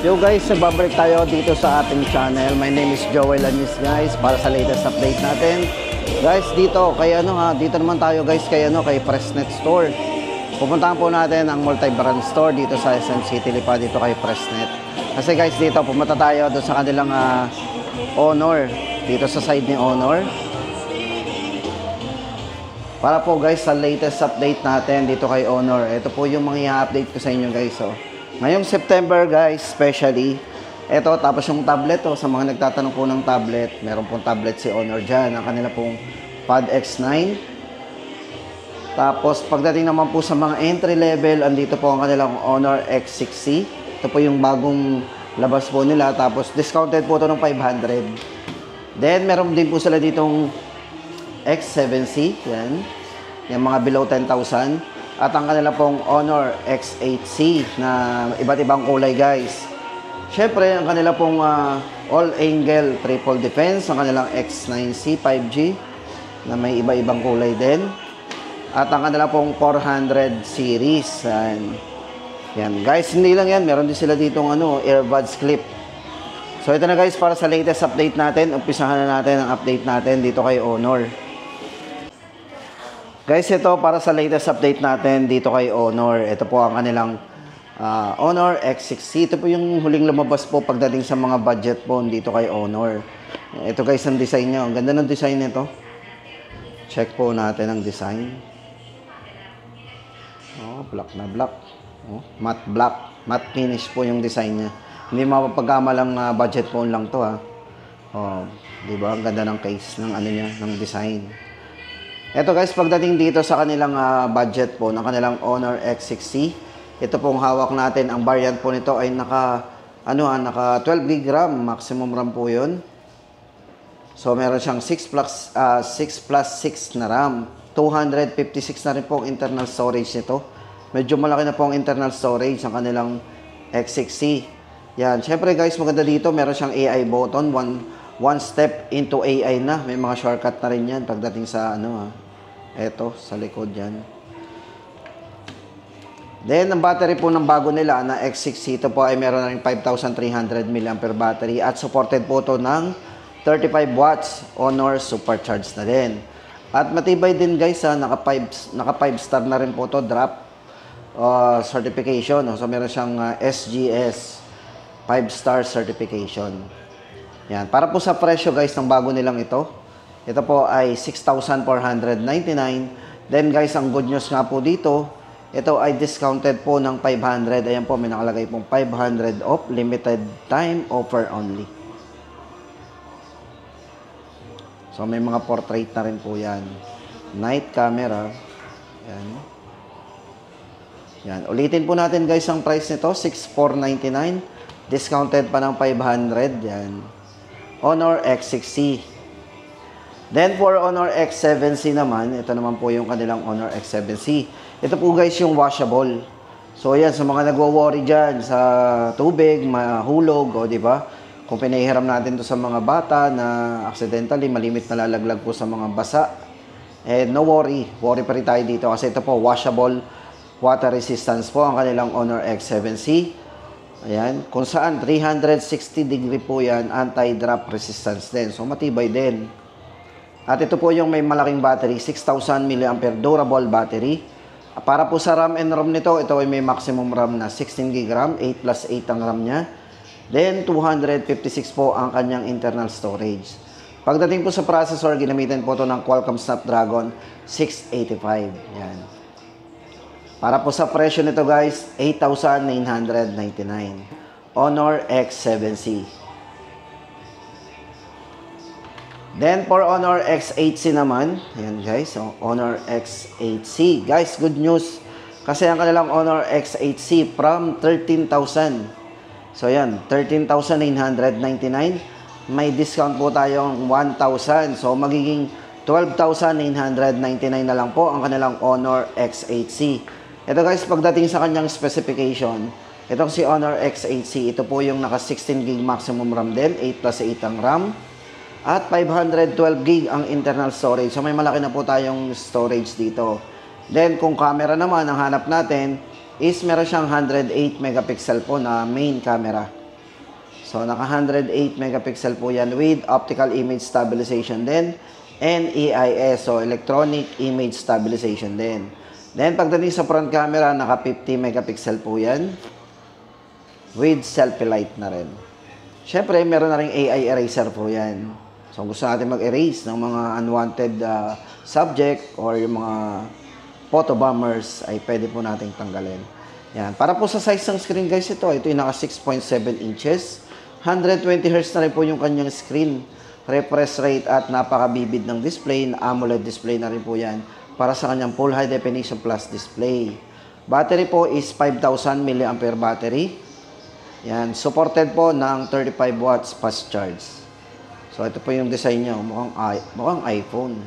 Yo guys, babalik tayo dito sa ating channel. My name is Joel Anis guys, para sa latest update natin. Guys, dito kay dito naman tayo guys kay kay Pressnet Store. Pupuntahan po natin ang multi-brand store dito sa SM City Lipa, dito kay Pressnet. Kasi guys, dito pumunta tayo doon sa kanilang Honor, dito sa side ni Honor. Para po guys sa latest update natin dito kay Honor. Ito po yung mga i-update ko sa inyo guys. Ngayong September guys, especially, ito tapos yung tablet sa mga nagtatanong po ng tablet, meron pong tablet si Honor dyan, ang kanila pong Pad X9. Tapos pagdating naman po sa mga entry level, andito po ang kanilang Honor X6C. Ito po yung bagong labas po nila, tapos discounted po ito ng 500. Then meron din po sila ditong X7C, yan, yung mga below 10,000. At ang kanila pong Honor X8C na iba't ibang kulay guys. Syempre, ang kanila pong all-angle triple defense, ang kanilang X9C 5G na may iba-ibang kulay din. At ang kanila pong 400 series. Yan guys, hindi lang yan. Meron din sila ditong earbuds clip. So ito na guys, para sa latest update natin. Umpisahan na natin ang update natin dito kay Honor. Guys, ito para sa latest update natin dito kay Honor. Ito po ang kanilang Honor X6C. Ito po yung huling lumabas po pagdating sa mga budget phone dito kay Honor. Ito guys ang design niya. Ang ganda ng design nito. Check po natin ang design. Black na black. Matte black. Matte finish po yung design niya. Hindi mapapagkamalang budget phone lang to di ba? Ang ganda ng case ng niya, ng design. Ito guys, pagdating dito sa kanilang budget po, ng kanilang Honor X6C, ito pong hawak natin, ang variant po nito ay naka 12 GB RAM, maximum RAM po yun. So meron siyang 6 plus 6 na RAM, 256 na rin po ang internal storage nito. Medyo malaki na po ang internal storage ng kanilang X6C. Yan, syempre guys, maganda dito, meron siyang AI button, one step into AI na. May mga shortcut na rin yan pagdating sa eto, sa likod yan. Then, ang battery po ng bago nila na X6C, ito po ay meron na rin 5,300 mAh battery at supported po ito ng 35 watts Honor Supercharged na din. At matibay din guys, naka 5 star na rin po ito, drop certification. So, meron siyang SGS 5-star certification. Yan. Para po sa presyo guys ng bago nilang ito po ay 6,499. Then guys, ang good news nga po dito, ito ay discounted po ng 500. Ayan po, may nakalagay pong 500 off, limited time offer only. So may mga portrait na rin po yan. Night camera. Yan. Yan. Ulitin po natin guys ang price nito, 6,499. Discounted pa ng 500. Yan. Honor X6C. Then for Honor X7C naman, ito naman po yung kanilang Honor X7C. Ito po guys yung washable. So yan, sa mga nagwo-worry dyan sa tubig, mahulog, di ba? Kung pinahiram natin to sa mga bata na accidentally malimit na lalaglag po sa mga basa, no worry. Worry pa rin tayo dito kasi ito po washable, water resistance po ang kanilang Honor X7C. Ayan, kung saan 360 degree po yan, anti-drop resistance din. So matibay din. At ito po yung may malaking battery, 6,000 mAh durable battery. Para po sa RAM and ROM nito, ito ay may maximum RAM na 16 GB RAM, 8 plus 8 ang RAM niya. Then 256 po ang kanyang internal storage. Pagdating po sa processor, ginamitan po ito ng Qualcomm Snapdragon 685. Yan. Para po sa presyo nito guys, 8,999. Honor X7C. Then, for Honor X8C naman, ayan guys, so Honor X8C. Guys, good news. Kasi ang kanilang Honor X8C from 13,000. So, ayan, 13,999. May discount po tayong 1,000. So, magiging 12,999 na lang po ang kanilang Honor X8C. Ito guys, pagdating sa kanyang specification, ito si Honor X8C, ito po yung naka 16 GB maximum RAM din, 8 plus 8 ang RAM. At 512 GB ang internal storage. So may malaki na po tayong storage dito. Then kung camera naman ang hanap natin is meron siyang 108 megapixel po na main camera. So, naka 108 megapixel po yan with optical image stabilization din and EIS, so electronic image stabilization din. Then, pagdating sa front camera, naka 50 megapixel po yan with selfie light na rin. Siyempre, meron na rin AI eraser po yan. So, gusto natin mag-erase ng mga unwanted subject or yung mga photo bombers ay pwede po nating tanggalin. Yan. Para po sa size ng screen guys, ito yung naka 6.7 inches. 120 Hz na rin po yung kanyang screen. Refresh rate at napakabibid ng display. AMOLED display na rin po yan para sa kanyang full high definition plus display. Battery po is 5,000 mAh battery. Yan. Supported po ng 35 watts fast charge. So, ito po yung design niya. Mukhang iPhone.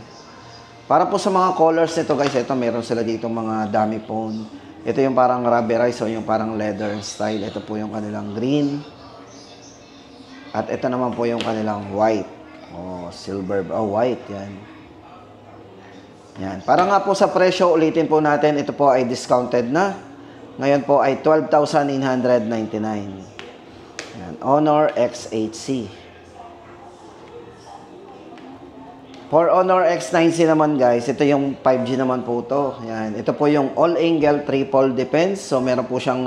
Para po sa mga colors nito guys, ito meron sila dito mga dummy phone. Ito yung parang rubberized o yung parang leather style. Ito po yung kanilang green. At ito naman po yung kanilang white. White. Yan. Yan. Para nga po sa presyo, ulitin po natin, ito po ay discounted na. Ngayon po ay 12,999. Yan. Honor X8C. For Honor X9C naman guys, ito yung 5G naman po to. Yan. Ito po yung all-angle triple defense. So meron po siyang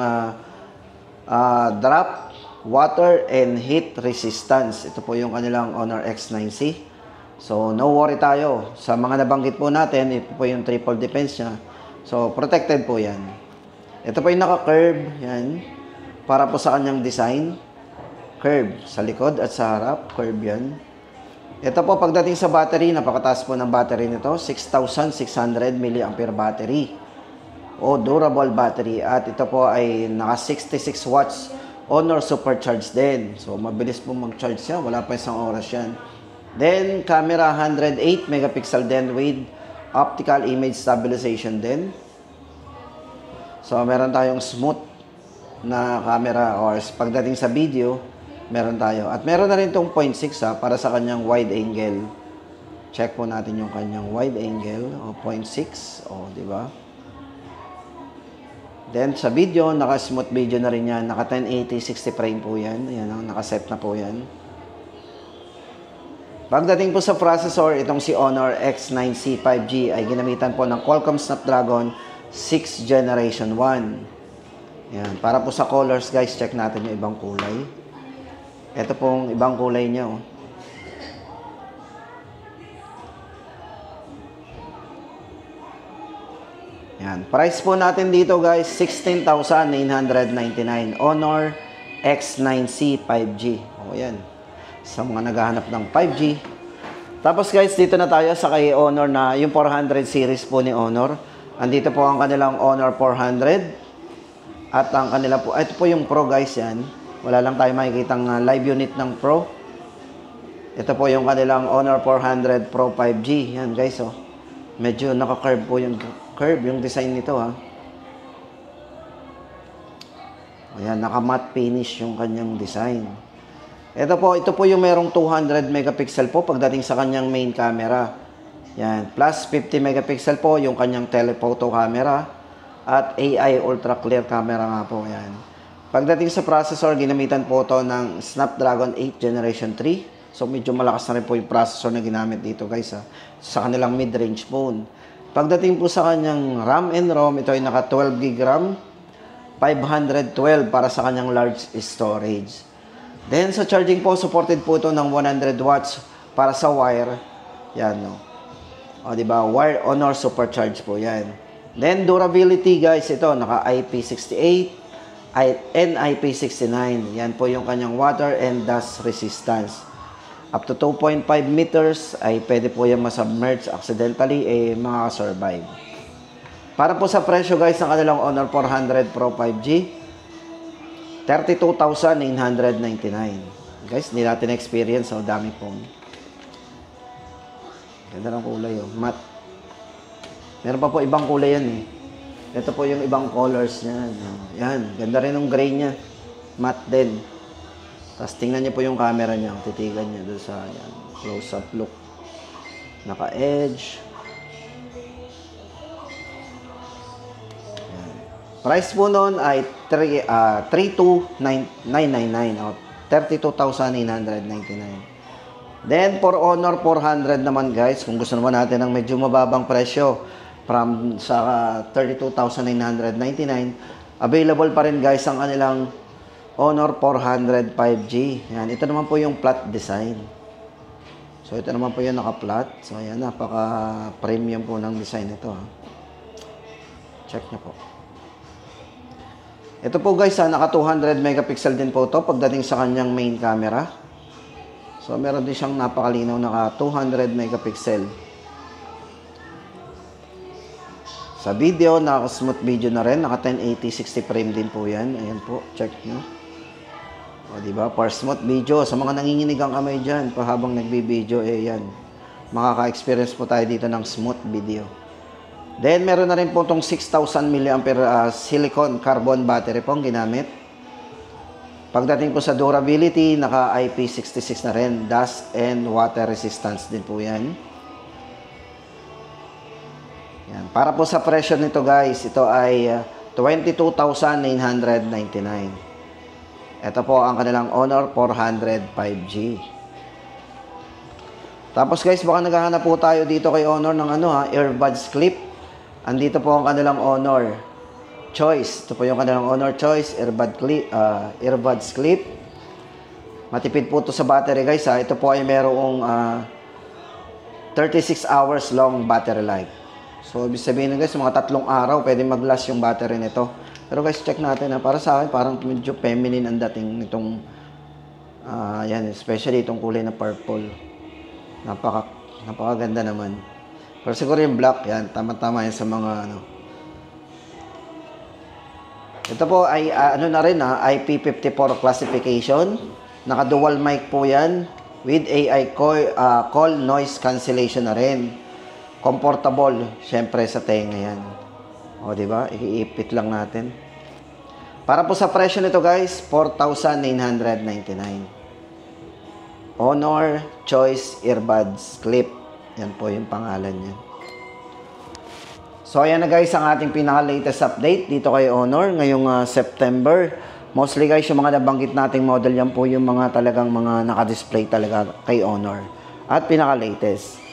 drop, water, and heat resistance. Ito po yung kanilang Honor X9C. So no worry tayo. Sa mga nabanggit po natin, ito po yung triple defense niya. So protected po yan. Ito po yung naka-curve. Yan. Para po sa kanyang design. Curve sa likod at sa harap. Curve yan. Ito po, pagdating sa battery, napakataas po ng battery nito. 6,600 mAh battery. O durable battery. At ito po ay naka 66 watts Honor supercharged din. So, mabilis po mag-charge siya. Wala pa isang oras yan. Then, camera 108 megapixel din with optical image stabilization din. So, meron tayong smooth na camera or pagdating sa video, meron tayo. At meron na rin itong 0.6 para sa kanyang wide angle. Check po natin yung kanyang wide angle o 0.6. O, di ba? Then, sa video, naka-smooth video na rin yan. Naka 1080, 60 frame po yan. Ayan, naka-set na po yan. Pagdating po sa processor, itong si Honor X9C 5G ay ginamitan po ng Qualcomm Snapdragon 6 Generation 1. Ayan, para po sa colors, guys, check natin yung ibang kulay. Ito pong ibang kulay niya, oh. Yan. Price po natin dito guys, 16,999. Honor X9C 5G. O yan. Sa mga naghahanap ng 5G. Tapos guys, dito na tayo sa kay Honor na yung 400 series po ni Honor. Andito po ang kanilang Honor 400. At ang kanila po, ito po yung Pro guys yan. Wala lang tayo makikitang live unit ng Pro. Ito po yung kanilang Honor 400 Pro 5G. Yan guys, oh. Medyo naka-curve po yung design nito, ha. Ayan, naka-matte finish yung kanyang design. Ito po yung merong 200 megapixel po pagdating sa kanyang main camera. Yan, plus 50 megapixel po yung kanyang telephoto camera at AI ultra clear camera nga po. Yan. Pagdating sa processor, ginamitan po ito ng Snapdragon 8 Generation 3. So, medyo malakas na rin po yung processor na ginamit dito, guys, ha, sa kanilang mid-range phone. Pagdating po sa kanyang RAM and ROM, ito ay naka 12 GB RAM, 512 para sa kanyang large storage. Then, sa charging po, supported po ito ng 100 watts para sa wire. Yan, no. O, diba? Wire Honor Supercharge po yan. Then, durability, guys, ito, naka IP68 and IP69. Yan po yung kanyang water and dust resistance. Up to 2.5 meters ay pwede po yung masubmerge accidentally, makaka-survive. Para po sa presyo guys ng kanilang Honor 400 Pro 5G, 32,999. Guys, hindi natin experience, oh, dami pong. Ganda ng kulay, oh, matte. Meron pa po ibang kulay yan, eh. Ito po yung ibang colors niya. Yan, ganda rin ng gray niya. Matte din. Tapos tingnan niyo po yung camera niya. Titigan niyo doon sa close-up look. Naka-edge. Price po noon ay 32,999. 32,999. Then, for Honor 400 naman guys, kung gusto naman natin ng medyo mababang presyo, from sa 32,999, available pa rin guys ang kanilang Honor 400 5G. Yan, ito naman po yung flat design. So, ito naman po yung naka-flat. So, ayan, napaka-premium po ng design ito. Ha. Check nyo po. Ito po guys, naka 200 megapixel din po ito pagdating sa kanyang main camera. So, meron din siyang napakalinaw naka 200 megapixel. Sa video, naka-smooth video na rin. Naka 1080 60 frame din po yan. Ayan po, check nyo. O, diba? For smooth video. Sa mga nanginginig ang kamay dyan, habang nagbi-video, yan. Makaka-experience po tayo dito ng smooth video. Then, meron na rin po itong 6,000 mAh silicone carbon battery pong ginamit. Pagdating po sa durability, naka IP66 na rin. Dust and water resistance din po yan. Yan. Para po sa presyo nito guys, ito ay 22,999. Ito po ang kanilang Honor 400 5G. Tapos guys, baka naghahanap po tayo dito kay Honor ng earbuds clip. Andito po ang kanilang Honor Choice. Ito po yung kanilang Honor Choice earbuds clip. Matipid po ito sa battery guys. Ito po ay merong 36 hours long battery life. So, ibig sabihin guys, mga 3 araw, pwede mag-last yung battery nito. Pero guys, check natin. Para sa akin, parang medyo feminine ang dating nitong, yan, especially itong kulay na purple. Napakaganda naman. Pero siguro yung black, yan, tama-tama yan sa mga, Ito po ay, na rin, IP54 classification. Naka-dual mic po yan. With AI call noise cancellation na rin. Comfortable, syempre sa tenga yan. O, diba? Iipit lang natin. Para po sa presyo nito guys, 4,999. Honor Choice Earbuds Clip. Yan po yung pangalan niya. So, ayan na guys ang ating pinaka-latest update dito kay Honor ngayong September. Mostly guys, yung mga nabanggit nating model, yan po yung mga talagang mga naka-display talaga kay Honor. At pinaka-latest.